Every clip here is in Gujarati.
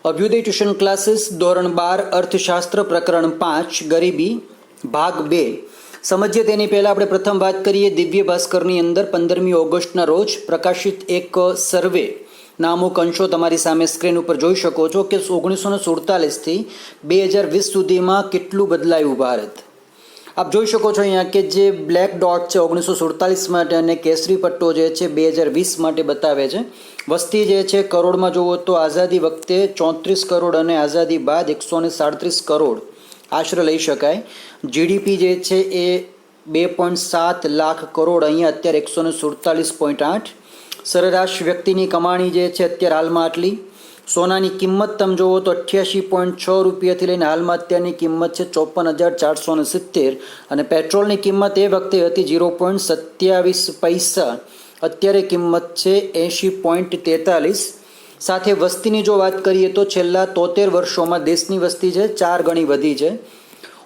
અભ્યુદય ટ્યુશન ક્લાસીસ ધોરણ 12 અર્થશાસ્ત્ર પ્રકરણ 5 ગરીબી ભાગ 2 સમજીએ તેની પહેલાં આપણે પ્રથમ વાત કરીએ દિવ્ય ભાસ્કરની અંદર 15મી ઓગસ્ટના રોજ પ્રકાશિત એક સર્વે ના અમુક અંશો તમારી સામે સ્ક્રીન ઉપર જોઈ શકો છો કે 1947થી 2020 સુધીમાં કેટલું બદલાયું ભારત. આપ જોઈ શકો છો અહીંયા કે જે બ્લેક ડોટ છે 1947 માટે અને કેસરી પટ્ટો જે છે 2020 માટે બતાવે છે. વસ્તી જે છે કરોડમાં જુઓ તો આઝાદી વખતે 34 કરોડ અને આઝાદી બાદ 137 કરોડ આશરે લઈ શકાય. જીડીપી જે છે એ 2.7 લાખ કરોડ, અહીંયા અત્યારે 147.8. સરેરાશ વ્યક્તિની કમાણી જે છે અત્યારે હાલમાં આટલી. સોનાની કિંમત તમે જુઓ તો 88.6 રૂપિયાથી લઈને હાલમાં અત્યારની કિંમત છે 54,470 અને પેટ્રોલની કિંમત એ વખતે હતી 0.27 પૈસા, અત્યારે કિંમત છે 80.43. સાથે વસ્તીની જો વાત કરીએ તો છેલ્લા 73 વર્ષોમાં દેશની વસ્તી છે 4 ગણી વધી છે.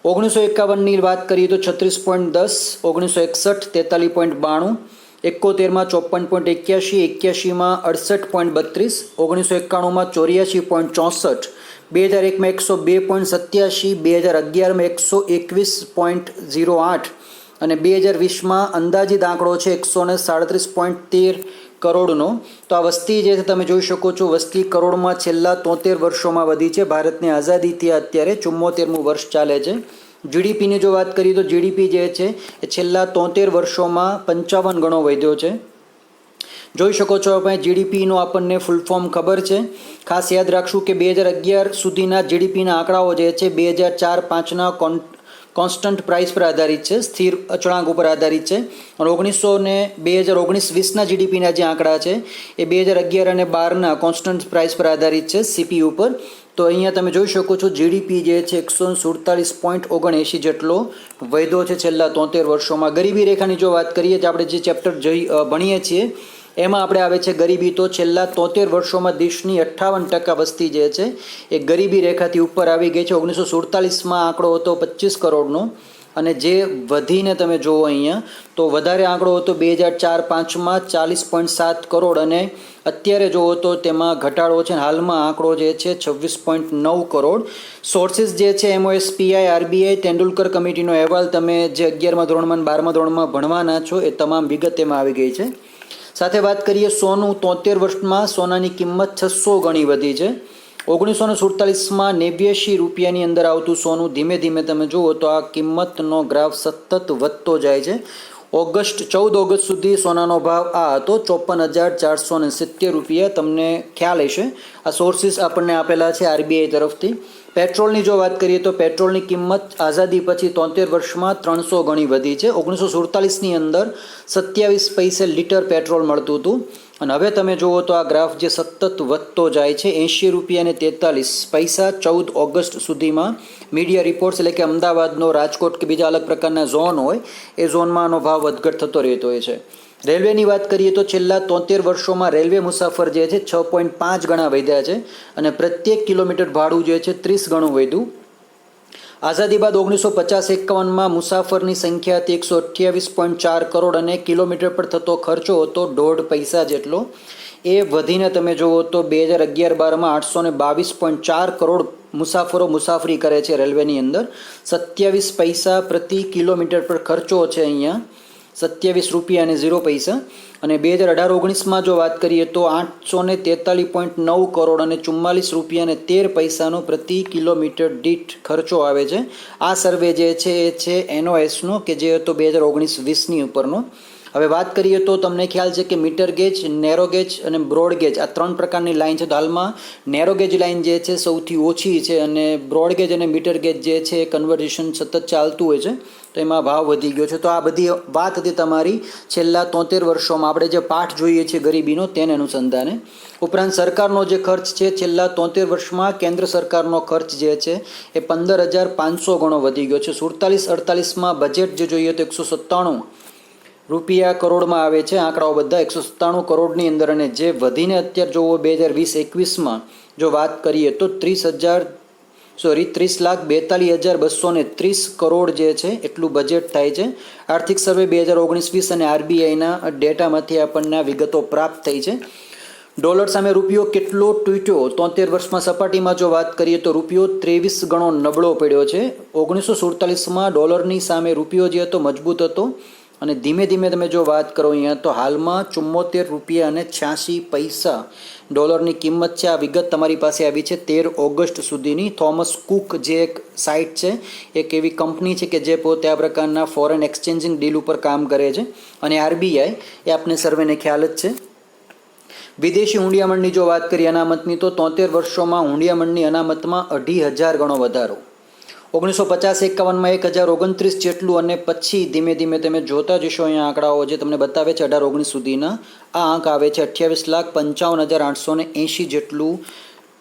1951ની વાત કરીએ તો 36.10, 1961 43.92, 71માં 54.81, 81માં 68.32, 1991માં 84.64, 2001માં 102.87, 2011માં 121.08 અને 2020માં અંદાજિત આંકડો છે 137.13 કરોડનો. તો આ વસ્તી જે છે તમે જોઈ શકો છો, વસ્તી કરોડમાં છેલ્લા 73 વર્ષોમાં વધી છે. ભારતની આઝાદીથી અત્યારે 74મું વર્ષ ચાલે છે. જીડીપીની જો વાત કરીએ તો જીડીપી જે છે એ છેલ્લા 73 વર્ષોમાં 55 ગણો વધ્યો છે. જોઈ શકો છો આપણે જીડીપીનું આપણને ફૂલ ફોર્મ ખબર છે. ખાસ યાદ રાખશું કે 2011 સુધીના જીડીપીના આંકડાઓ જે છે 2004-05ના કોન્સ્ટન્ટ પ્રાઇસ પર આધારિત છે, સ્થિર અચળાંક ઉપર આધારિત છે. અને 2019-20 જીડીપીના જે આંકડા છે એ 2011 અને 12ના કોન્સ્ટન્ટ પ્રાઇસ પર આધારિત છે, સીપી ઉપર. તો અહીંયા તમે જોઈ શકો છો જીડીપી જે છે 147.79 જેટલો વધ્યો છે છેલ્લા 73 વર્ષોમાં. ગરીબી રેખાની જો વાત કરીએ તો આપણે જે ચેપ્ટર ભણીએ છીએ એમાં આપણે આવે છે ગરીબી. તો છેલ્લા 73 વર્ષોમાં દેશની 58% વસ્તી જે છે એ ગરીબી રેખાથી ઉપર આવી ગઈ છે. 1947માં આંકડો હતો 25 કરોડનો અને જે વધીને તમે જુઓ અહીંયા તો વધારે આંકડો હતો 2004-05માં 40.7 કરોડ અને અત્યારે જુઓ તો તેમાં ઘટાડો છે. હાલમાં આંકડો જે છે 26.9 કરોડ. સોર્સિસ જે છે MOSPI, RBI, તેંડુલકર કમિટીનો અહેવાલ તમે જે 11મા ધોરણમાં 12મા ધોરણમાં ભણવાના છો એ તમામ વિગત એમાં આવી ગઈ છે. સાથે વાત કરીએ સોનું, 73 વર્ષમાં સોનાની કિંમત 600 ગણી વધી છે. 1947માં 89 રૂપિયાની અંદર આવતું સોનું ધીમે ધીમે તમે જુઓ તો આ કિંમતનો ગ્રાફ સતત વધતો જાય છે. 14 ઓગસ્ટ સુધી સોનાનો ભાવ આ હતો 54,470 રૂપિયા. તમને ખ્યાલ હશે, આ સોર્સિસ આપણને આપેલા છે RBI તરફથી. પેટ્રોલની જો વાત કરીએ તો પેટ્રોલની કિંમત આઝાદી પછી 73 વર્ષમાં 300 ગણી વધી છે. 1947ની અંદર 27 પૈસે લીટર પેટ્રોલ મળતું હતું અને હવે તમે જુઓ તો આ ગ્રાફ જે સતત વધતો જાય છે 80 રૂપિયા અને 43 પૈસા 14 ઓગસ્ટ સુધીમાં. મીડિયા રિપોર્ટ્સ એટલે કે અમદાવાદનો, રાજકોટ કે બીજા અલગ પ્રકારના ઝોન હોય એ ઝોનમાં આનો ભાવ વધઘટ થતો રહેતો હોય છે. રેલવેની વાત કરીએ તો છેલ્લા 73 વર્ષોમાં રેલવે મુસાફર જે છે 6.5 ગણા વધ્યા છે અને પ્રત્યેક કિલોમીટર ભાડું જે છે 30 ગણું વધ્યું. આઝાદી બાદ 1950-51માં મુસાફરની સંખ્યા હતી 128.4 કરોડ અને કિલોમીટર પર થતો ખર્ચો હતો 1.5 પૈસા જેટલો. એ વધીને તમે જુઓ તો 2011-12માં 822.4 કરોડ મુસાફરો મુસાફરી કરે છે રેલવેની અંદર. 27 પૈસા પ્રતિ કિલોમીટર પર ખર્ચો છે અહીંયા, 27 રૂપિયા અને 0 પૈસા. અને 2018-19માં જો વાત કરીએ તો 843.9 કરોડ અને 44 રૂપિયા અને 13 પૈસાનો પ્રતિ કિલોમીટર દીઠ ખર્ચો આવે છે. આ સર્વે જે છે એ છે NOSનો કે જે હતો 2019-20ની ઉપરનો. હવે વાત કરીએ તો તમને ખ્યાલ છે કે મીટર ગેજ, નેરો ગેજ અને બ્રોડ ગેજ આ 3 પ્રકારની લાઇન છે. તો હાલમાં નેરો ગેજ લાઇન જે છે સૌથી ઓછી છે અને બ્રોડ ગેજ અને મીટર ગેજ જે છે એ કન્વર્ઝેશન સતત ચાલતું હોય છે, તો એમાં ભાવ વધી ગયો છે. તો આ બધી વાત હતી તમારી છેલ્લા 73 વર્ષોમાં આપણે જે પાઠ જોઈએ છીએ ગરીબીનો તેને અનુસંધાને. ઉપરાંત સરકારનો જે ખર્ચ છે છેલ્લા 73 વર્ષમાં કેન્દ્ર સરકારનો ખર્ચ જે છે એ 15,500 ગણો વધી ગયો છે. 47-48માં બજેટ જે જોઈએ તો 197 રૂપિયા કરોડમાં આવે છે આંકડાઓ બધા, 197 કરોડની અંદર. અને જે વધીને અત્યારે જોવો 2020-21માં જો વાત કરીએ તો 30,42,230 કરોડ જે છે એટલું બજેટ થાય છે. આર્થિક સર્વે 2019-20 અને RBIના ડેટામાંથી આપણને વિગતો પ્રાપ્ત થઈ છે. ડોલર સામે રૂપિયો કેટલો તૂટ્યો? 73 વર્ષમાં સપાટીમાં જો વાત કરીએ તો રૂપિયો 23 ગણો નબળો પડ્યો છે. 1947માં ડોલરની સામે રૂપિયો જે હતો મજબૂત હતો અને ધીમે ધીમે તમે જો વાત કરો અહીંયા તો હાલમાં 74 રૂપિયા અને 86 પૈસા ડોલરની કિંમત છે. આ વિગત તમારી પાસે આવી છે 13 ઓગસ્ટ સુધીની. થોમસ કુક જે એક સાઇટ છે, એક એવી કંપની છે કે જે પોતે આ પ્રકારના ફોરેન એક્સચેન્જિંગ ડીલ ઉપર કામ કરે છે, અને આરબીઆઈ એ આપને સર્વેને ખ્યાલ જ છે. વિદેશી હુંડિયામણની જો વાત કરીએ અનામતની તો 73 વર્ષોમાં હુંડિયામણની અનામતમાં 2500 ગણો વધારો. 1950-51માં 1029 જેટલું, અને પછી ધીમે ધીમે તમે જોતા જશો અહીંયા આંકડાઓ જે તમને બતાવે છે 18-19 સુધીના. આ આંક આવે છે 28,55,880 જેટલું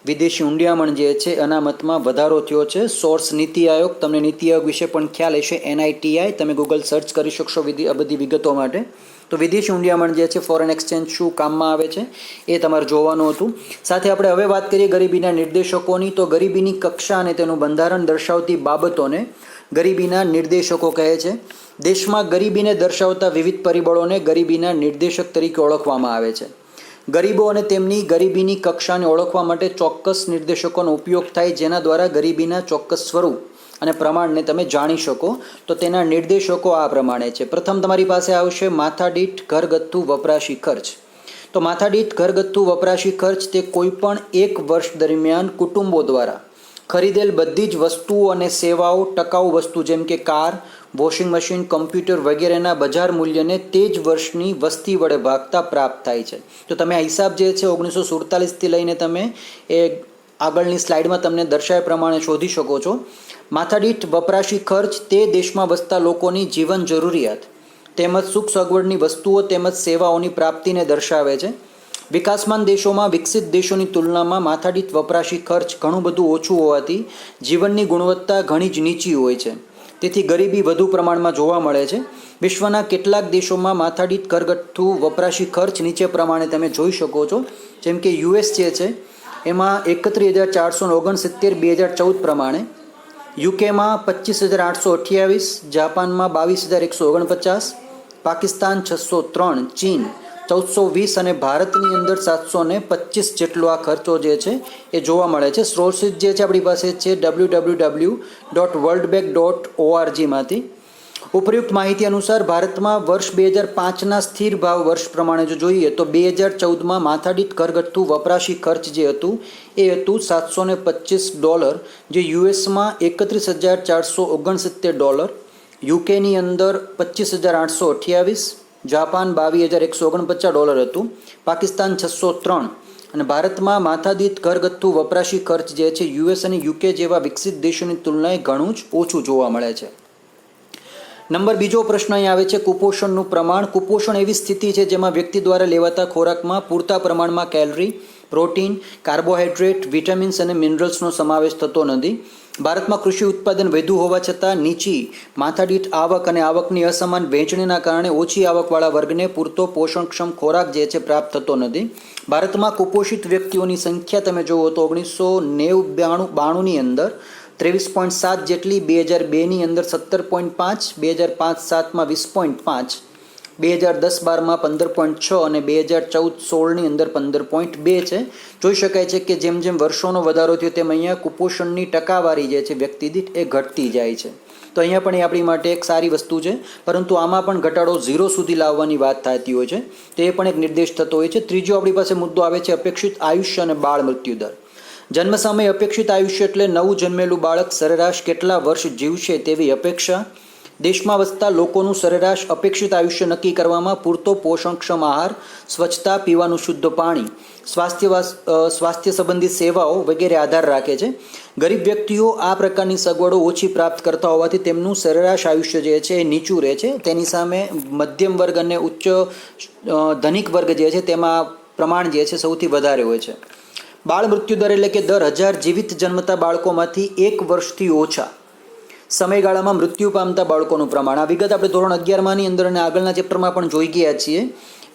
વિદેશી હુંડિયામણ જે છે અનામતમાં વધારો થયો છે. સોર્સ નીતિ આયોગ. તમને નીતિ આયોગ વિશે પણ ખ્યાલ હશે, NITI. તમે ગૂગલ સર્ચ કરી શકશો આ બધી વિગતો માટે. તો વિદેશી હુંડિયામણ જે છે ફોરેન એક્સચેન્જ શું કામમાં આવે છે એ તમારે જોવાનું હતું. સાથે આપણે હવે વાત કરીએ ગરીબીના નિર્દેશકોની. તો ગરીબીની કક્ષા અને તેનું બંધારણ દર્શાવતી બાબતોને ગરીબીના નિર્દેશકો કહે છે. દેશમાં ગરીબીને દર્શાવતા વિવિધ પરિબળોને ગરીબીના નિર્દેશક તરીકે ઓળખવામાં આવે છે. ગરીબો અને તેમની ગરીબીની કક્ષાને ઓળખવા માટે ચોક્કસ નિર્દેશકોનો ઉપયોગ થાય, જેના દ્વારા ગરીબીના ચોક્કસ સ્વરૂપ અને પ્રમાણને તમે જાણી શકો. તો તેના નિર્દેશકો આ પ્રમાણે છે. પ્રથમ તમારી પાસે આવશે માથાદીઠ ઘરગથ્થુ વપરાશી ખર્ચ. તો માથાદીઠ ઘરગથ્થુ વપરાશી ખર્ચ તે કોઈપણ એક વર્ષ દરમિયાન કુટુંબો દ્વારા ખરીદેલ બધી જ વસ્તુઓ અને સેવાઓ, ટકાઉ વસ્તુ જેમ કે કાર, વોશિંગ મશીન, કમ્પ્યુટર વગેરેના બજાર મૂલ્યને તે જ વર્ષની વસ્તી વડે ભાગતા પ્રાપ્ત થાય છે. તો તમે આ હિસાબ જે છે 1947થી લઈને તમે એ આગળની સ્લાઇડમાં તમને દર્શાવ્યા પ્રમાણે શોધી શકો છો. માથાદીઠ વપરાશી ખર્ચ તે દેશમાં વસતા લોકોની જીવન જરૂરિયાત તેમજ સુખ સગવડની વસ્તુઓ તેમજ સેવાઓની પ્રાપ્તિને દર્શાવે છે. વિકાસમાન દેશોમાં વિકસિત દેશોની તુલનામાં માથાદીઠ વપરાશી ખર્ચ ઘણું બધું ઓછું હોવાથી જીવનની ગુણવત્તા ઘણી જ નીચી હોય છે. તેથી ગરીબી વધુ પ્રમાણમાં જોવા મળે છે. વિશ્વના કેટલાક દેશોમાં માથાદીઠ ઘરગથ્થુ વપરાશી ખર્ચ નીચે પ્રમાણે તમે જોઈ શકો છો. જેમ કે US જે છે એમાં 31,469 2014 પ્રમાણે, યુકેમાં 25,828, જાપાનમાં 22,149, પાકિસ્તાન 603, ચીન 1420 અને ભારતની અંદર 725 જેટલો આ ખર્ચો જે છે એ જોવા મળે છે. સોર્સિસ જે છે આપણી પાસે છે www.worldbank.org માંથી. ઉપયુક્ત માહિતી અનુસાર ભારતમાં વર્ષ 2005ના સ્થિર ભાવ વર્ષ પ્રમાણે જો જોઈએ તો 2014માં માથાદીઠ ઘરગથ્થુ વપરાશી ખર્ચ જે હતું એ હતું $725, જે યુએસમાં 31,469 યુકેની અંદર 25,828, જાપાન 22,149 હતું, પાકિસ્તાન 603 અને ભારતમાં માથાદીઠ ઘરગથ્થુ વપરાશી ખર્ચ જે છે યુએસ અને યુકે જેવા વિકસિત દેશોની તુલનાએ ઘણું જ ઓછું જોવા મળે છે. નંબર બીજો પ્રશ્ન અહીં આવે છે કુપોષણનું પ્રમાણ. કુપોષણ એવી સ્થિતિ છે જેમાં વ્યક્તિ દ્વારા લેવાતા ખોરાકમાં પૂરતા પ્રમાણમાં કેલરી, પ્રોટીન, કાર્બોહાઈડ્રેટ, વિટામિન્સ અને મિનરલ્સનો સમાવેશ થતો નથી. ભારતમાં કૃષિ ઉત્પાદન વધુ હોવા છતાં નીચી માથાદીઠ આવક અને આવકની અસમાન વહેંચણીના કારણે ઓછી આવકવાળા વર્ગને પૂરતો પોષણક્ષમ ખોરાક જે છે પ્રાપ્ત થતો નથી. ભારતમાં કુપોષિત વ્યક્તિઓની સંખ્યા તમે જુઓ તો 1992ની અંદર 23.7 જેટલી, 2002ની અંદર 17.5, 2005-07માં 20.5, 2010-12માં 15.6 અને 2014-16ની અંદર 15.2 છે. જોઈ શકાય છે કે જેમ જેમ વર્ષોનો વધારો થયો તેમ અહીંયા કુપોષણની ટકાવારી જે છે વ્યક્તિ દીઠ એ ઘટતી જાય છે. તો અહીંયા પણ એ આપણી માટે એક સારી વસ્તુ છે, પરંતુ આમાં પણ ઘટાડો 0 સુધી લાવવાની વાત થતી હોય છે, તો એ પણ એક નિર્દેશ થતો હોય છે. ત્રીજો આપણી પાસે મુદ્દો આવે છે અપેક્ષિત આયુષ્ય અને બાળ મૃત્યુ દર. જન્મ સમયે અપેક્ષિત આયુષ્ય એટલે નવું જન્મેલું બાળક સરેરાશ કેટલા વર્ષ જીવશે તેવી અપેક્ષા. દેશમાં વસતા લોકોનું સરેરાશ અપેક્ષિત આયુષ્ય નક્કી કરવામાં પૂરતો પોષણક્ષમ આહાર, સ્વચ્છતા, પીવાનું શુદ્ધ પાણી, સ્વાસ્થ્ય સંબંધિત સેવાઓ વગેરે આધાર રાખે છે. ગરીબ વ્યક્તિઓ આ પ્રકારની સગવડો ઓછી પ્રાપ્ત કરતા હોવાથી તેમનું સરેરાશ આયુષ્ય જે છે એ નીચું રહે છે. તેની સામે મધ્યમ વર્ગ અને ઉચ્ચ ધનિક વર્ગ જે છે તેમાં પ્રમાણ જે છે સૌથી વધારે હોય છે. બાળ મૃત્યુ દર એટલે કે દર 1000 જીવિત જન્મતા બાળકોમાંથી 1 વર્ષથી ઓછા સમયગાળામાં મૃત્યુ પામતા બાળકોનું પ્રમાણ. આ વિગત આપણે ધોરણ 11માની અંદર અને આગળના ચેપ્ટરમાં પણ જોઈ ગયા છીએ.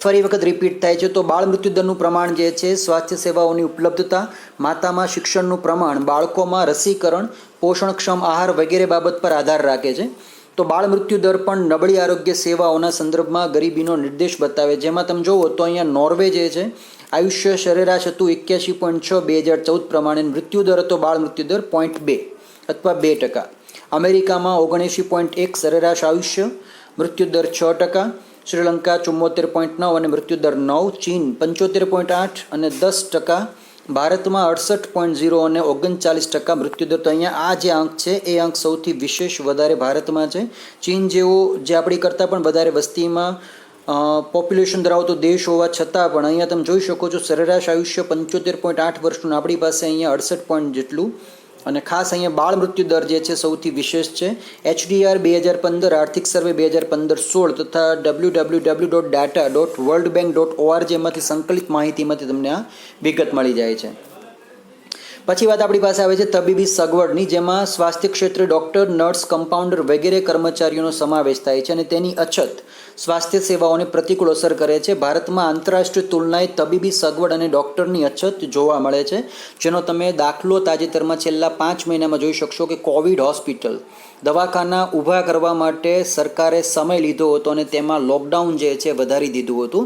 ફરી વખત રિપીટ થાય છે. તો બાળ મૃત્યુ દરનું પ્રમાણ જે છે સ્વાસ્થ્ય સેવાઓની ઉપલબ્ધતા, માતામાં શિક્ષણનું પ્રમાણ, બાળકોમાં રસીકરણ, પોષણક્ષમ આહાર વગેરે બાબત પર આધાર રાખે છે. તો બાળ મૃત્યુ દર પણ નબળી આરોગ્ય સેવાઓના સંદર્ભમાં ગરીબીનો નિર્દેશ બતાવે. જેમાં તમે જુઓ તો અહીંયા નોર્વે જે છે આયુષ્ય સરેરાશ હતું 81.6 2014 પ્રમાણે. મૃત્યુદર હતો બાળ મૃત્યુદર 0.2 અથવા 2%. અમેરિકામાં 79.1 સરેરાશ આયુષ્ય, મૃત્યુદર 6%. શ્રીલંકા 74.9 અને મૃત્યુદર 9. ચીન 75.8 અને 10%. ભારતમાં 68.0 અને 39% મૃત્યુદર. તો અહીંયા આ જે આંક છે એ આંક સૌથી વિશેષ વધારે ભારતમાં છે. ચીન જેવો જે આપણી કરતાં પણ વધારે વસ્તીમાં પોપ્યુલેશન ધરાવતો દેશ હોવા છતાં પણ અહીંયા તમે જોઈ શકો છો સરેરાશ આયુષ્ય 75.8 વર્ષનું, આપણી પાસે અહીંયા 68 પોઈન્ટ જેટલું. અને ખાસ અહીંયા બાળ મૃત્યુ દર જે છે સૌથી વિશેષ છે. HDR 2015 આર્થિક સર્વે 2015-16 તથા www.data.worldbank.org એમાંથી સંકલિત માહિતીમાંથી તમને આ વિગત મળી જાય છે. પછી વાત આપણી પાસે આવે છે તબીબી સગવડની, જેમાં સ્વાસ્થ્ય ક્ષેત્રે ડૉક્ટર, નર્સ, કમ્પાઉન્ડર વગેરે કર્મચારીઓનો સમાવેશ થાય છે અને તેની અછત સ્વાસ્થ્ય સેવાઓને પ્રતિકૂળ અસર કરે છે. ભારતમાં આંતરરાષ્ટ્રીય તુલનાએ તબીબી સગવડ અને ડૉક્ટરની અછત જોવા મળે છે, જેનો તમે દાખલો તાજેતરમાં છેલ્લા 5 મહિનામાં જોઈ શકશો કે કોવિડ હોસ્પિટલ દવાખાના ઊભા કરવા માટે સરકારે સમય લીધો હતો અને તેમાં લોકડાઉન જે છે વધારી દીધું હતું.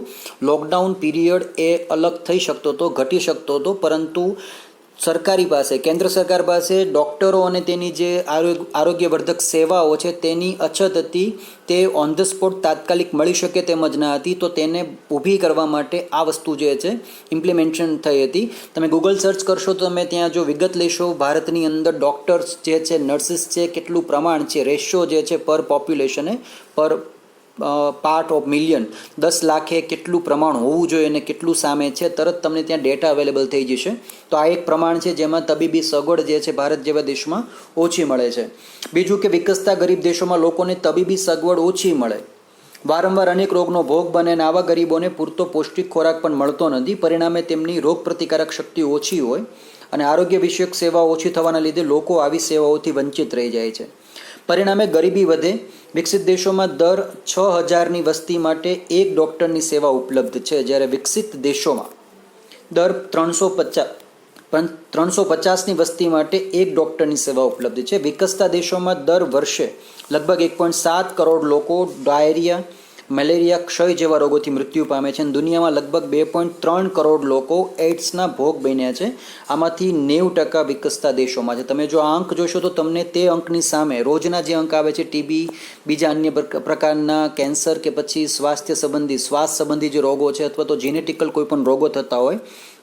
લોકડાઉન પીરિયડ એ અલગ થઈ શકતો હતો, ઘટી શકતો હતો, પરંતુ સરકારી પાસે, કેન્દ્ર સરકાર પાસે ડૉક્ટરો અને તેની જે આરોગ્યવર્ધક સેવાઓ છે તેની અછત હતી. તે ઓન ધ સ્પોટ તાત્કાલિક મળી શકે તેમ જ ન હતી. તો તેને ઊભી કરવા માટે આ વસ્તુ જે છે ઇમ્પ્લિમેન્ટેશન થઈ હતી. તમે ગૂગલ સર્ચ કરશો તો તમે ત્યાં જો વિગત લેશો ભારતની અંદર ડૉક્ટર્સ જે છે, નર્સિસ છે, કેટલું પ્રમાણ છે, રેશિયો જે છે પર પોપ્યુલેશને, પર પાર્ટ ઓફ મિલિયન, 10 લાખે કેટલું પ્રમાણ હોવું જોઈએ અને કેટલું સામે છે, તરત તમને ત્યાં ડેટા અવેલેબલ થઈ જશે. તો આ એક પ્રમાણ છે જેમાં તબીબી સગવડ જે છે ભારત જેવા દેશમાં ઓછી મળે છે. બીજું કે વિકસતા ગરીબ દેશોમાં લોકોને તબીબી સગવડ ઓછી મળે, વારંવાર અનેક રોગનો ભોગ બને અને આવા ગરીબોને પૂરતો પૌષ્ટિક ખોરાક પણ મળતો નથી. પરિણામે તેમની રોગ પ્રતિકારક શક્તિ ઓછી હોય અને આરોગ્ય વિષયક સેવાઓ ઓછી થવાના લીધે લોકો આવી સેવાઓથી વંચિત રહી જાય છે. પરિણામે ગરીબી વધે. વિકસિત દેશોમાં દર 6000ની વસ્તી માટે એક ડૉક્ટરની સેવા ઉપલબ્ધ છે, જ્યારે વિકસિત દેશોમાં દર 350ની વસ્તી માટે એક ડૉક્ટરની સેવા ઉપલબ્ધ છે. વિકસતા દેશોમાં દર વર્ષે લગભગ 1.7 કરોડ લોકો ડાયરિયા, મેલેરિયા, ક્ષય જેવા રોગોથી મૃત્યુ પામે છે અને દુનિયામાં લગભગ 2.3 કરોડ લોકો એઇડ્સના ભોગ બન્યા છે. આમાંથી 90% વિકસતા દેશોમાં છે. તમે જો આ અંક જોશો તો તમને તે અંકની સામે રોજના જે અંક આવે છે ટીબી, બીજા અન્ય પ્રકારના કેન્સર કે પછી શ્વાસ સંબંધી જે રોગો છે અથવા તો જેનેટિકલ કોઈ પણ રોગો થતા હોય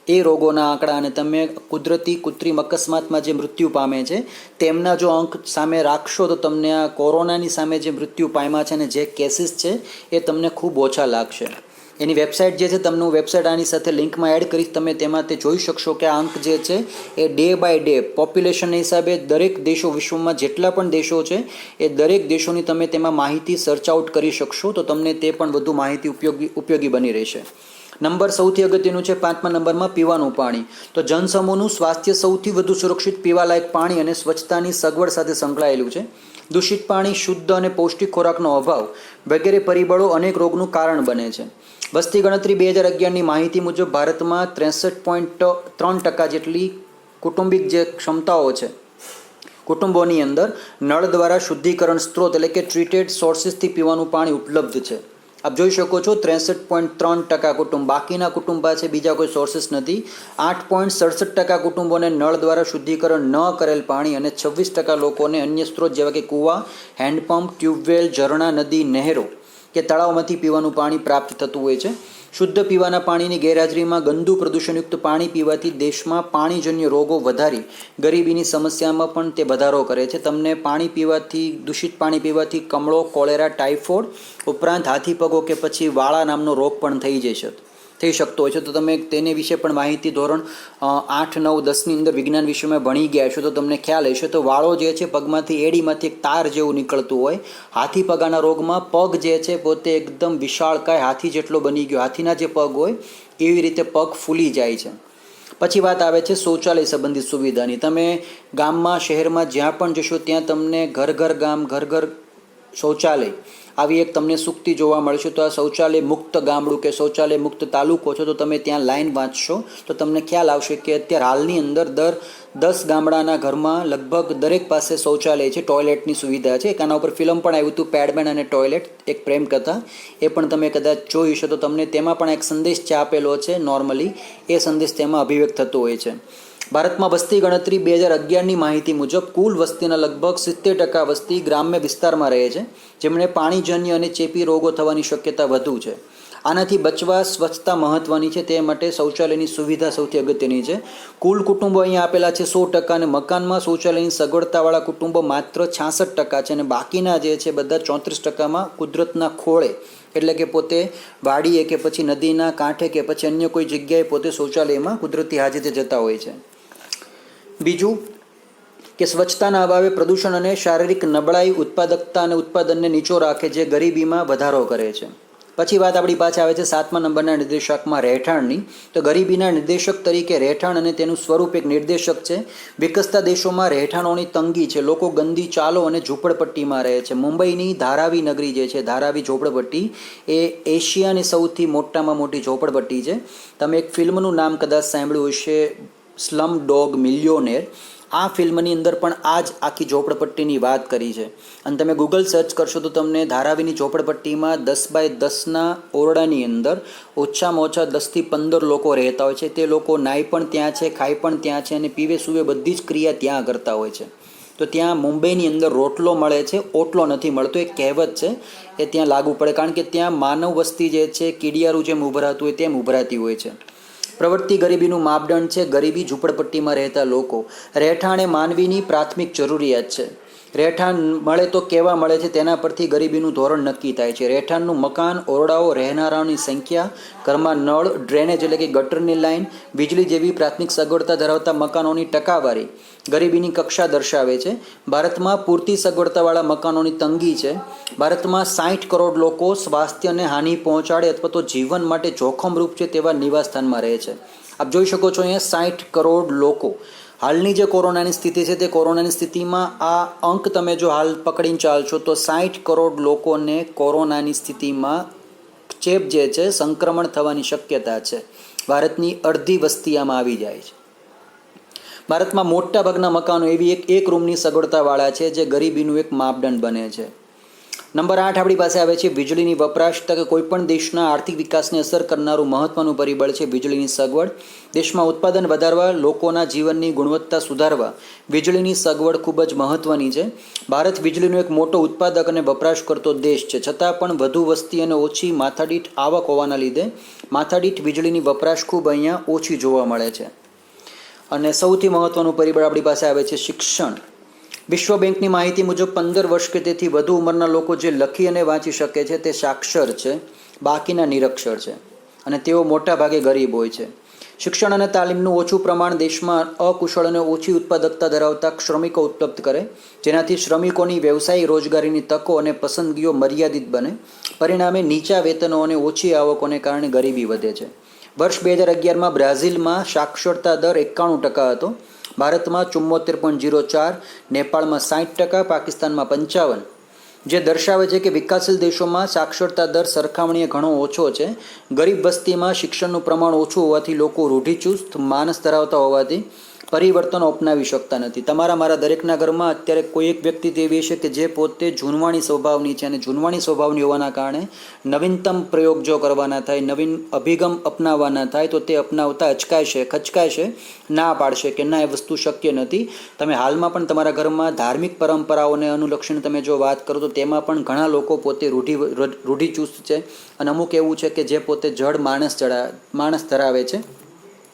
એ રોગોના આંકડા અને તમે કૃત્રિમ અકસ્માતમાં જે મૃત્યુ પામે છે તેમના જો અંક સામે રાખશો તો તમને આ કોરોનાની સામે જે મૃત્યુ પામ્યા છે અને જે કેસીસ છે એ તમને ખૂબ ઓછા લાગશે. એની વેબસાઇટ જે છે તમને હું વેબસાઇટ આની સાથે લિંકમાં એડ કરીશ, તમે તેમાં તે જોઈ શકશો કે આ અંક જે છે એ ડે બાય ડે પોપ્યુલેશનના હિસાબે દરેક દેશો, વિશ્વમાં જેટલા પણ દેશો છે એ દરેક દેશોની તમે તેમાં માહિતી સર્ચ આઉટ કરી શકશો, તો તમને તે પણ વધુ માહિતી ઉપયોગી બની રહેશે. નંબર સૌથી અગત્યનું છે 5મા નંબરમાં પીવાનું પાણી. તો જનસમૂહનું સ્વાસ્થ્ય સૌથી વધુ સુરક્ષિત પીવાલાયક પાણી અને સ્વચ્છતાની સગવડ સાથે સંકળાયેલું છે. દૂષિત પાણી, શુદ્ધ અને પૌષ્ટિક ખોરાકનો અભાવ વગેરે પરિબળો અનેક રોગનું કારણ બને છે. વસ્તી ગણતરી 2011ની માહિતી મુજબ ભારતમાં 63.3% જેટલી કુટુંબિક જે ક્ષમતાઓ છે કુટુંબોની અંદર નળ દ્વારા શુદ્ધિકરણ સ્ત્રોત એટલે કે ટ્રીટેડ સોર્સિસથી પીવાનું પાણી ઉપલબ્ધ છે. આપ જોઈ શકો છો 63.3% કુટુંબ, બાકીના કુટુંબ પાસે બીજા કોઈ સોર્સિસ નથી. 8.67% કુટુંબોને નળ દ્વારા શુદ્ધિકરણ ન કરેલ પાણી અને 26% લોકોને અન્ય સ્ત્રોત જેવા કે કૂવા, હેન્ડપંપ, ટ્યુબવેલ, ઝરણા, નદી, નહેરો કે તળાવમાંથી પીવાનું પાણી પ્રાપ્ત થતું હોય છે. શુદ્ધ પીવાના પાણીની ગેરહાજરીમાં ગંદુ પ્રદૂષણયુક્ત પાણી પીવાથી દેશમાં પાણીજન્ય રોગો વધારી ગરીબીની સમસ્યામાં પણ તે વધારો કરે છે. તમને દૂષિત પાણી પીવાથી કમળો, કોલેરા, ટાઇફોઇડ ઉપરાંત હાથીપગો કે પછી વાળા નામનો રોગ પણ થઈ શકતો હોય છે. તો તમે તેને વિશે પણ માહિતી ધોરણ 8, 9, 10ની અંદર વિજ્ઞાન વિષયમાં ભણી ગયા છો તો તમને ખ્યાલ હશે. તો વાળો જે છે પગમાંથી, એડીમાંથી એક તાર જેવું નીકળતું હોય. હાથીપગાના રોગમાં પગ જે છે પોતે એકદમ વિશાળકાય હાથી જેટલો બની ગયો, હાથીના જે પગ હોય એવી રીતે પગ ફૂલી જાય છે. પછી વાત આવે છે શૌચાલય સંબંધિત સુવિધાની. તમે ગામમાં, શહેરમાં જ્યાં પણ જશો ત્યાં તમને ઘર ઘર શૌચાલય આવી એક તમને સૂક્તિ જોવા મળશે. તો આ શૌચાલય મુક્ત ગામડું કે શૌચાલય મુક્ત તાલુકો છો તો તમે ત્યાં લાઈન વાંચશો તો તમને ખ્યાલ આવશે કે અત્યારે હાલની અંદર દર 10 ગામડાના ઘરમાં લગભગ દરેક પાસે શૌચાલય છે, ટોયલેટની સુવિધા છે. એક આના ઉપર ફિલ્મ પણ આવ્યું હતું, પેડમેન અને ટોયલેટ, એક પ્રેમ કથા, એ પણ તમે કદાચ જોઈ હશે તો તમને તેમાં પણ એક સંદેશ છે આપેલો છે. નોર્મલી એ સંદેશ તેમાં અભિવ્યક્ત થતો હોય છે. ભારતમાં વસ્તી ગણતરી 2011ની માહિતી મુજબ કુલ વસ્તીના લગભગ 70% વસ્તી ગ્રામ્ય વિસ્તારમાં રહે છે, જેમણે પાણીજન્ય અને ચેપી રોગો થવાની શક્યતા વધુ છે. આનાથી બચવા સ્વચ્છતા મહત્વની છે, તે માટે શૌચાલયની સુવિધા સૌથી અગત્યની છે. કુલ કુટુંબો અહીંયા આપેલા છે 100%, અને મકાનમાં શૌચાલયની સગવડતાવાળા કુટુંબો માત્ર 66% છે, અને બાકીના જે છે બધા 34%માં કુદરતના ખોળે, એટલે કે પોતે વાડીએ કે પછી નદીના કાંઠે કે પછી અન્ય કોઈ જગ્યાએ પોતે શૌચાલયમાં કુદરતી હાજતે જતા હોય છે. બીજું કે સ્વચ્છતાના અભાવે પ્રદૂષણ અને શારીરિક નબળાઈ ઉત્પાદકતા અને ઉત્પાદનને નીચો રાખે, જે ગરીબીમાં વધારો કરે છે. પછી વાત આપણી પાસે આવે છે 7મા નંબરના નિર્દેશકમાં રહેઠાણની. તો ગરીબીના નિર્દેશક તરીકે રહેઠાણ અને તેનું સ્વરૂપ એક નિર્દેશક છે. વિકસતા દેશોમાં રહેઠાણોની તંગી છે, લોકો ગંદી ચાલો અને ઝૂંપડપટ્ટીમાં રહે છે. મુંબઈની ધારાવી નગરી જે છે, ધારાવી ઝોપડપટ્ટી, એ એશિયાની સૌથી મોટામાં મોટી ઝોપડપટ્ટી છે. તમે એક ફિલ્મનું નામ કદાચ સાંભળ્યું હશે, સ્લમ ડોગ મિલિયોનેર. આ ફિલ્મની અંદર પણ આ જ આખી ઝોપડપટ્ટીની વાત કરી છે. અને તમે ગૂગલ સર્ચ કરશો તો તમને ધારાવીની ઝોપડપટ્ટીમાં 10x10ના ઓરડાની અંદર ઓછામાં ઓછા 10થી 15 લોકો રહેતા હોય છે. તે લોકો નાય પણ ત્યાં છે, ખાય પણ ત્યાં છે, અને પીવે સૂવે બધી જ ક્રિયા ત્યાં કરતા હોય છે. તો ત્યાં મુંબઈની અંદર રોટલો મળે છે, ઓટલો નથી મળતો, એક કહેવત છે, એ ત્યાં લાગુ પડે, કારણ કે ત્યાં માનવ વસ્તી જે છે કીડિયારું જેમ ઉભરાતું હોય તેમ ઉભરાતી હોય છે. પ્રવર્તી ગરીબીનું માપદંડ છે ગરીબી, ઝૂંપડપટ્ટીમાં રહેતા લોકો. રહેઠાણ એ માનવીની પ્રાથમિક જરૂરિયાત છે. રહેઠાણ મળે તો કેવા મળે છે તેના પરથી ગરીબીનું ધોરણ નક્કી થાય છે. રહેઠાણનું મકાન, ઓરડાઓ, રહેનારાઓની સંખ્યા, ઘરમાં નળ, ડ્રેનેજ એટલે કે ગટરની લાઇન, વીજળી જેવી પ્રાથમિક સગવડતા ધરાવતા મકાનોની ટકાવારી ગરીબીની કક્ષા દર્શાવે છે. ભારતમાં પૂરતી સગવડતાવાળા મકાનોની તંગી છે. ભારતમાં 60 કરોડ લોકો સ્વાસ્થ્યને હાનિ પહોંચાડે અથવા તો જીવન માટે જોખમરૂપ છે તેવા નિવાસસ્થાનમાં રહે છે. આપ જોઈ શકો છો અહીંયા 60 કરોડ લોકો. હાલની જે કોરોનાની સ્થિતિ છે તે કોરોનાની સ્થિતિમાં આ અંક તમે જો હાલ પકડીને ચાલશો તો 60 કરોડ લોકોને કોરોનાની સ્થિતિમાં ચેપ જે છે, સંક્રમણ થવાની શક્યતા છે. ભારતની અડધી વસ્તી આમાં આવી જાય છે. ભારતમાં મોટા ભાગના મકાનો એવી એક રૂમની સગવડતાવાળા છે જે ગરીબીનું એક માપદંડ બને છે. નંબર 8 આપણી પાસે આવે છે વીજળીની વપરાશ. કે કોઈપણ દેશના આર્થિક વિકાસને અસર કરનારું મહત્વનું પરિબળ છે વીજળીની સગવડ. દેશમાં ઉત્પાદન વધારવા, લોકોના જીવનની ગુણવત્તા સુધારવા વીજળીની સગવડ ખૂબ જ મહત્વની છે. ભારત વીજળીનો એક મોટો ઉત્પાદક અને વપરાશ કરતો દેશ છે, છતાં પણ વધુ વસ્તી અને ઓછી માથાદીઠ આવક હોવાના લીધે માથાદીઠ વીજળીની વપરાશ ખૂબ અહીંયા ઓછી જોવા મળે છે. અને સૌથી મહત્વનું પરિબળ આપણી પાસે આવે છે શિક્ષણ. વિશ્વ બેંકની માહિતી મુજબ 15 વર્ષ કે તેથી વધુ ઉંમરના લોકો જે લખી અને વાંચી શકે છે તે સાક્ષર છે, બાકીના નિરક્ષર છે, અને તેઓ મોટા ભાગે ગરીબ હોય છે. શિક્ષણ અને તાલીમનું ઓછું પ્રમાણ દેશમાં અકુશળ અને ઓછી ઉત્પાદકતા ધરાવતા શ્રમિકો ઉપલબ્ધ કરે, જેનાથી શ્રમિકોની વ્યવસાયિક રોજગારીની તકો અને પસંદગીઓ મર્યાદિત બને. પરિણામે નીચા વેતનો અને ઓછી આવકોને કારણે ગરીબી વધે છે. વર્ષ 2011માં બ્રાઝિલમાં સાક્ષરતા દર 91% હતો, ભારતમાં 74.04, નેપાળમાં 60%, પાકિસ્તાનમાં 55%, જે દર્શાવે છે કે વિકાસશીલ દેશોમાં સાક્ષરતા દર સરખામણીએ ઘણો ઓછો છે. ગરીબ વસ્તીમાં શિક્ષણનું પ્રમાણ ઓછું હોવાથી લોકો રૂઢિચુસ્ત માનસ ધરાવતા હોવાથી પરિવર્તનો અપનાવી શકતા નથી. તમારા મારા દરેકના ઘરમાં અત્યારે કોઈ એક વ્યક્તિ તેવી છે કે જે પોતે જૂનવાણી સ્વભાવની છે, અને જૂનવાણી સ્વભાવની હોવાના કારણે નવીનતમ પ્રયોગ જો કરવાના થાય, નવીન અભિગમ અપનાવવાના થાય તો તે અપનાવતા અચકાય છે, ખચકાય છે, ના પાડશે કે ના, એ વસ્તુ શક્ય નથી. તમે હાલમાં પણ તમારા ઘરમાં ધાર્મિક પરંપરાઓને અનુલક્ષીને તમે જો વાત કરો તો તેમાં પણ ઘણા લોકો પોતે રૂઢિચુસ્ત છે, અને અમુક એવું છે કે જે પોતે જડ માણસ ધરાવે છે,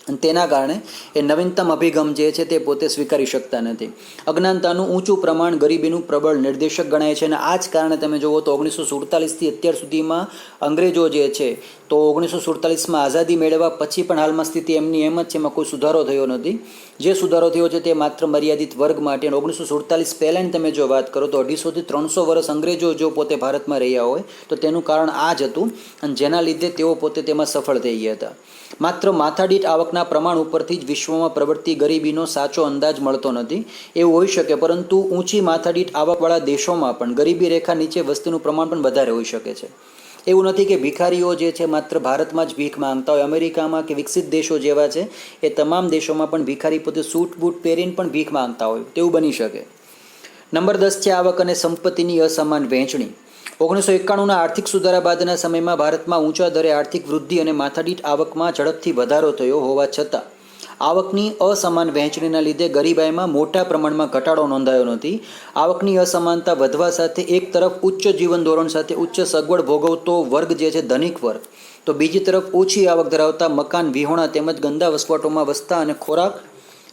અને તેના કારણે એ નવીનતમ અભિગમ જે છે તે પોતે સ્વીકારી શકતા નથી. અજ્ઞાનતાનું ઊંચું પ્રમાણ ગરીબીનું પ્રબળ નિર્દેશક ગણાય છે, અને આ જ કારણે તમે જુઓ તો 1947થી અત્યાર સુધીમાં અંગ્રેજો જે છે તો 1947માં આઝાદી મેળવ્યા પછી પણ હાલમાં સ્થિતિ એમની એમ જ છે, એમાં કોઈ સુધારો થયો નથી. જે સુધારો થયો છે તે માત્ર મર્યાદિત વર્ગ માટે. 1947 પહેલાંની તમે જો વાત કરો તો 250 થી 300 વર્ષ અંગ્રેજો જો પોતે ભારતમાં રહ્યા હોય તો તેનું કારણ આ જ હતું, અને જેના લીધે તેઓ પોતે તેમાં સફળ થઈ ગયા હતા. માત્ર માથાદીઠ આવકના પ્રમાણ ઉપરથી જ વિશ્વમાં પ્રવર્તી ગરીબીનો સાચો અંદાજ મળતો નથી. એવું હોઈ શકે, પરંતુ ઊંચી માથાદીઠ આવકવાળા દેશોમાં પણ ગરીબી રેખા નીચે વસ્તીનું પ્રમાણ પણ વધારે હોઈ શકે છે. એવું નથી કે ભિખારીઓ જે છે માત્ર ભારતમાં જ ભીખ માંગતા હોય. અમેરિકામાં કે વિકસિત દેશો જેવા છે એ તમામ દેશોમાં પણ ભિખારી પોતે સૂટ બૂટ પહેરીને પણ ભીખ માંગતા હોય, તેવું બની શકે. નંબર 10 છે આવક અને સંપત્તિની અસમાન વહેંચણી. 1991ના આર્થિક સુધારા બાદના સમયમાં ભારતમાં ઊંચા દરે આર્થિક વૃદ્ધિ અને માથાદીઠ આવકમાં ઝડપથી વધારો થયો હોવા છતાં આવકની અસમાન વહેંચણીના લીધે ગરીબાઈમાં મોટા પ્રમાણમાં ઘટાડો નોંધાયો નથી. આવકની અસમાનતા વધવા સાથે એક તરફ ઉચ્ચ જીવન ધોરણ સાથે ઉચ્ચ સગવડ ભોગવતો વર્ગ જે છે ધનિક વર્ગ, તો બીજી તરફ ઓછી આવક ધરાવતા મકાન વિહોણા તેમજ ગંદા વસવાટોમાં વસતા અને ખોરાક,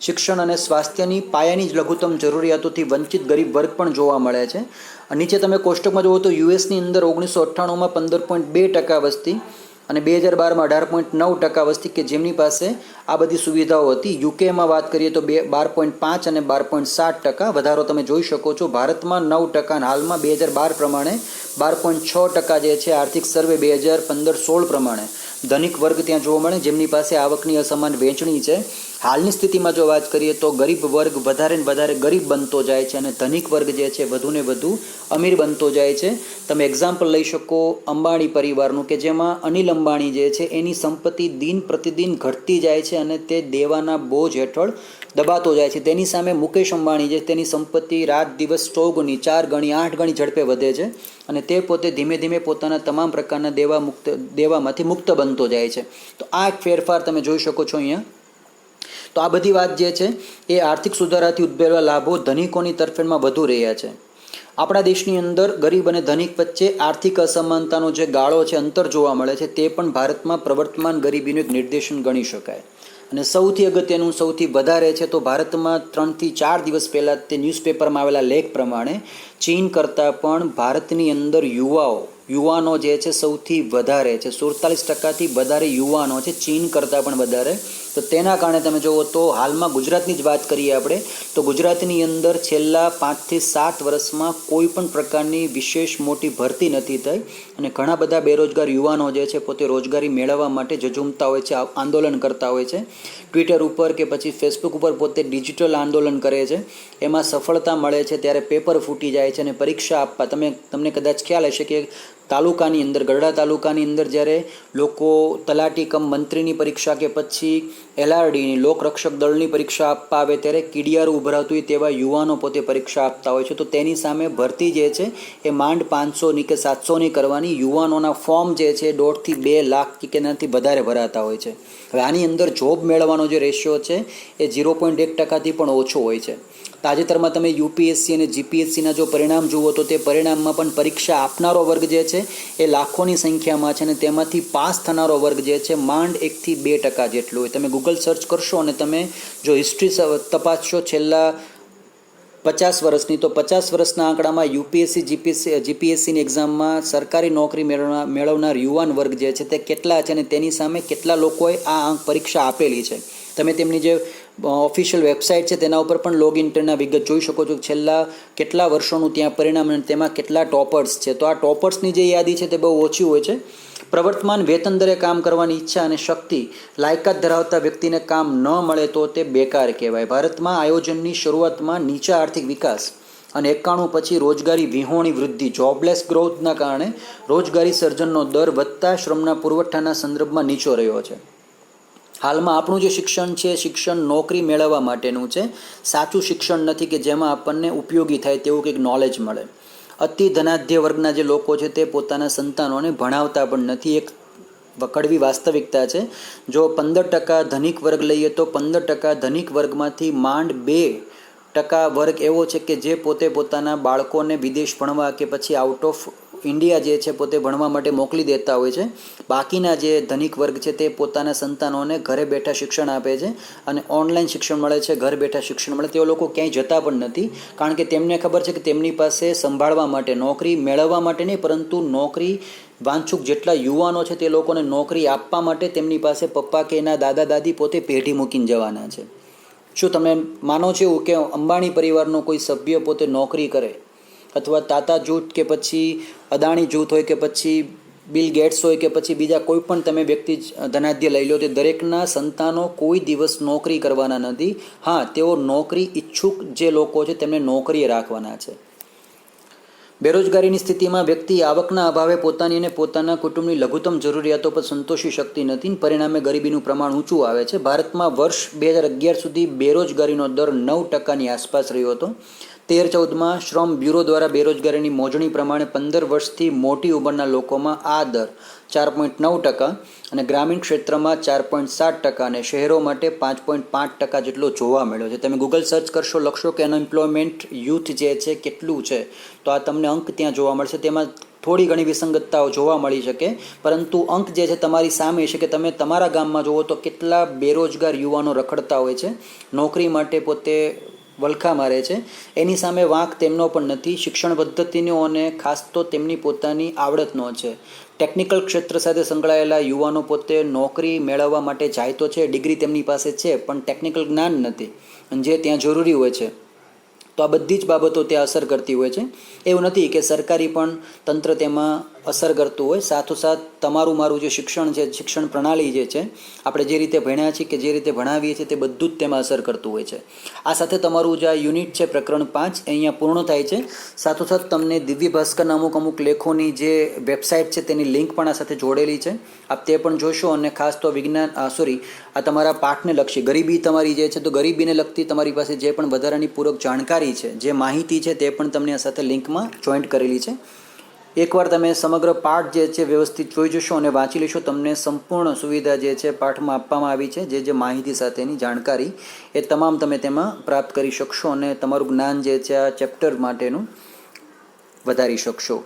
શિક્ષણ અને સ્વાસ્થ્યની પાયાની જ લઘુત્તમ જરૂરિયાતોથી વંચિત ગરીબ વર્ગ પણ જોવા મળે છે. નીચે તમે કોષ્ટકમાં જુઓ તો યુએસની અંદર 1998માં 15.2% વસ્તી અને 2012માં 18.9% વસ્તી કે જેમની પાસે આ બધી સુવિધાઓ હતી. યુકેમાં વાત કરીએ તો 12.5 અને 12.7% વધારો તમે જોઈ શકો છો. ભારતમાં 9% અને હાલમાં 2012 પ્રમાણે 12.6% જે છે આર્થિક સર્વે 2015-16 પ્રમાણે ધનિક વર્ગ ત્યાં જોવા મળે જેમની પાસે આવકની અસમાન વહેંચણી છે. હાલની સ્થિતિમાં જો વાત કરીએ તો ગરીબ વર્ગ વધારે ને વધારે ગરીબ બનતો જાય છે અને ધનિક વર્ગ જે છે વધુને વધુ અમીર બનતો જાય છે. તમે એક્ઝામ્પલ લઈ શકો અંબાણી પરિવારનું કે જેમાં અનિલ અંબાણી જે છે એની સંપત્તિ દિન પ્રતિદિન ઘટતી જાય છે અને તે દેવાના બોજ હેઠળ દબાતો જાય છે. તેની સામે મુકેશ અંબાણી જે તેની સંપત્તિ રાત દિવસ 100 ગણી, 4 ગણી, 8 ગણી ઝડપે વધે છે અને તે પોતે ધીમે ધીમે પોતાના તમામ પ્રકારના દેવામાંથી મુક્ત બનતો જાય છે. તો આ એક ફેરફાર તમે જોઈ શકો છો અહીંયા. તો આ બધી વાત જે છે એ આર્થિક સુધારાથી ઉદ્ભવેલા લાભો ધનિકોની તરફેણમાં વધુ રહ્યા છે. આપણા દેશની અંદર ગરીબ અને ધનિક વચ્ચે આર્થિક અસમાનતાનો જે ગાળો છે, અંતર જોવા મળે છે, તે પણ ભારતમાં પ્રવર્તમાન ગરીબીનું એક નિર્દેશન ગણી શકાય. અને સૌથી અગત્યનું, સૌથી વધારે છે તો ભારતમાં 3 થી 4 દિવસ પહેલાં તે ન્યૂઝપેપરમાં આવેલા લેખ પ્રમાણે ચીન કરતાં પણ ભારતની અંદર યુવાનો જે છે સૌથી વધારે છે. 47%થી વધારે યુવાનો છે, ચીન કરતાં પણ વધારે. તો તેના કારણે તમે જુઓ તો હાલમાં ગુજરાતની જ વાત કરીએ આપણે તો ગુજરાતની અંદર છેલ્લા 5 થી 7 વર્ષમાં કોઈ પણ પ્રકારની વિશેષ મોટી ભરતી નથી થઈ અને ઘણા બધા બેરોજગાર યુવાનો જે છે પોતે રોજગારી મેળવવા માટે ઝઝૂમતા હોય છે, આંદોલન કરતા હોય છે. ટ્વિટર ઉપર કે પછી ફેસબુક ઉપર પોતે ડિજિટલ આંદોલન કરે છે. એમાં સફળતા મળે છે ત્યારે પેપર ફૂટી જાય છે અને પરીક્ષા આપવા તમને કદાચ ખ્યાલ હશે કે તાલુકાની અંદર, ગઢડા તાલુકાની અંદર જ્યારે લોકો તલાટી કમ મંત્રીની પરીક્ષા કે પછી LRDની લોકરક્ષક દળની પરીક્ષા આપવા આવે ત્યારે કીડિયારું ઉભરાતું હોય તેવા યુવાનો પોતે પરીક્ષા આપતા હોય છે. તો તેની સામે ભરતી જે છે એ માંડ 500ની કે 700ની કરવાની. યુવાનોના ફોર્મ જે છે 1.5 થી 2 લાખ કે એનાથી વધારે ભરાતા હોય છે. હવે આની અંદર જોબ મેળવવાનો જે રેશિયો છે એ 0.1%થી પણ ઓછો હોય છે. તાજેતરમાં તમે UPSC અને GPSCના જો પરિણામ જુઓ તો તે પરિણામમાં પણ પરીક્ષા આપનારો વર્ગ જે છે એ લાખોની સંખ્યામાં છે અને તેમાંથી પાસ થનારો વર્ગ જે છે માંડ 1 થી 2% જેટલો હોય. તમે ગૂગલ સર્ચ કરશો અને તમે જો હિસ્ટ્રી તપાસશો છેલ્લા 50 વર્ષની તો 50 વર્ષના આંકડામાં UPSC GPSCની એક્ઝામમાં સરકારી નોકરી મેળવનાર યુવાન વર્ગ જે છે તે કેટલા છે અને તેની સામે કેટલા લોકોએ આ પરીક્ષા આપેલી છે. તમે તેમની જે ઓફિશિયલ વેબસાઇટ છે તેના ઉપર પણ લોગિન કરીને વિગત જોઈ શકો છો. છેલ્લા કેટલા વર્ષોનું ત્યાં પરિણામ અને તેમાં કેટલા ટોપર્સ છે. તો આ ટોપર્સની જે યાદી છે તે બહુ ઓછી હોય છે. પ્રવર્તમાન વેતન દરે કામ કરવાની ઈચ્છા અને શક્તિ લાયકાત ધરાવતા વ્યક્તિને કામ ન મળે તો તે બેકાર કહેવાય. ભારતમાં આયોજનની શરૂઆતમાં નીચા આર્થિક વિકાસ અને 91 પછી રોજગારી વિહોણી વૃદ્ધિ જોબલેસ ગ્રોથના કારણે રોજગારી સર્જનનો દર વધતા શ્રમના પુરવઠાના સંદર્ભમાં નીચો રહ્યો છે. હાલમાં આપણું જે શિક્ષણ છે શિક્ષણ નોકરી મેળવવા માટેનું છે, સાચું શિક્ષણ નથી કે જેમાં આપણને ઉપયોગી થાય તેવું કંઈક નોલેજ મળે. અતિ ધનાઢ્ય વર્ગના જે લોકો છે તે પોતાના સંતાનોને ભણાવતા પણ નથી. એક કડવી વાસ્તવિકતા છે. જો 15% ધનિક વર્ગ લઈએ તો 15% ધનિક વર્ગમાંથી માંડ 2% વર્ગ એવો છે કે જે પોતે પોતાના બાળકોને વિદેશ ભણવા કે પછી આઉટ ઓફ ઇન્ડિયા જે છે પોતે ભણવા માટે મોકલી દેતા હોય છે. બાકીના જે ધનિક વર્ગ છે તે પોતાના સંતાનોને ઘરે બેઠા શિક્ષણ આપે છે અને ઓનલાઈન શિક્ષણ મળે છે, ઘર બેઠા શિક્ષણ મળે. તેઓ લોકો ક્યાંય જતા પણ નથી કારણ કે તેમને ખબર છે કે તેમની પાસે સંભાળવા માટે, નોકરી મેળવવા માટે નહીં પરંતુ નોકરી વાંછુક જેટલા યુવાનો છે તે લોકોને નોકરી આપવા માટે તેમની પાસે પપ્પા કે એના દાદા દાદી પોતે પેઢી મૂકીને જવાના છે. શું તમે માનો છો એવું કે અંબાણી પરિવારનો કોઈ સભ્ય પોતે નોકરી કરે અથવા તાતા જૂથ કે પછી અદાણી જૂથ હોય કે પછી બિલ ગેટ્સ હોય કે પછી બીજા કોઈ પણ તમે વ્યક્તિ ધનાઢ્ય લઈ લો તે દરેકના સંતાનો કોઈ દિવસ નોકરી કરવાના નથી. હા, તેઓ નોકરી ઈચ્છુક જે લોકો છે તેમને નોકરીએ રાખવાના છે. બેરોજગારીની સ્થિતિમાં વ્યક્તિ આવકના અભાવે પોતાની અને પોતાના કુટુંબની લઘુત્તમ જરૂરિયાતો પર સંતોષી શકતી નથી. પરિણામે ગરીબીનું પ્રમાણ ઊંચું આવે છે. ભારતમાં વર્ષ 2011 સુધી બેરોજગારીનો દર 9%ની આસપાસ રહ્યો હતો. 13-14માં શ્રમ બ્યુરો દ્વારા બેરોજગારીની મોજણી પ્રમાણે 15 વર્ષથી મોટી ઉંમરના લોકોમાં આ દર 4.9% અને ગ્રામીણ ક્ષેત્રમાં 4.7% અને શહેરો માટે 5.5% જેટલો જોવા મળ્યો છે. તમે ગૂગલ સર્ચ કરશો, લખશો કે અનએમ્પ્લોયમેન્ટ યુથ જે છે કેટલું છે, તો આ તમને અંક ત્યાં જોવા મળશે. તેમાં થોડી ઘણી વિસંગતતાઓ જોવા મળી શકે, પરંતુ અંક જે છે તમારી સામે છે કે તમે તમારા ગામમાં જુઓ તો કેટલા બેરોજગાર યુવાનો રખડતા હોય છે, નોકરી માટે પોતે વલખા મારે છે. એની સામે વાંક તેમનો પણ નથી. શિક્ષણ પદ્ધતિનો અને ખાસ તો તેમની પોતાની આવડતનો છે. ટેકનિકલ ક્ષેત્ર સાથે સંકળાયેલા યુવાનો પોતે નોકરી મેળવવા માટે જાય તો છે, ડિગ્રી તેમની પાસે છે, પણ ટેકનિકલ જ્ઞાન નથી જે ત્યાં જરૂરી હોય છે. તો આ બધી જ બાબતો ત્યાં અસર કરતી હોય છે. એવું નથી કે સરકારી પણ તંત્ર તેમાં અસર કરતું હોય. સાથોસાથ તમારું મારું જે શિક્ષણ છે, શિક્ષણ પ્રણાલી જે છે, આપણે જે રીતે ભણ્યા છીએ કે જે રીતે ભણાવીએ છીએ તે બધું જ તેમાં અસર કરતું હોય છે. આ સાથે તમારું જે આ યુનિટ છે પ્રકરણ 5 અહીંયા પૂર્ણ થાય છે. સાથોસાથ તમને દિવ્ય ભાસ્કરના અમુક લેખોની જે વેબસાઇટ છે તેની લિંક પણ આ સાથે જોડેલી છે. આપ તે પણ જોશો. અને ખાસ તો આ તમારા પાઠને લક્ષી ગરીબી તમારી જે છે, તો ગરીબીને લગતી તમારી પાસે જે પણ વધારાની પૂરક જાણકારી છે, જે માહિતી છે, તે પણ તમને આ સાથે લિંકમાં જોઈન્ટ કરેલી છે. એકવાર તમે સમગ્ર પાઠ જે છે વ્યવસ્થિત જોઈ જશો અને વાંચી લેશો, તમને સંપૂર્ણ સુવિધા જે છે પાઠમાં આપવામાં આવી છે, જે માહિતી સાથેની જાણકારી એ તમામ તમે તેમાં પ્રાપ્ત કરી શકશો અને તમારું જ્ઞાન જે છે આ ચેપ્ટર માટેનું વધારી શકશો.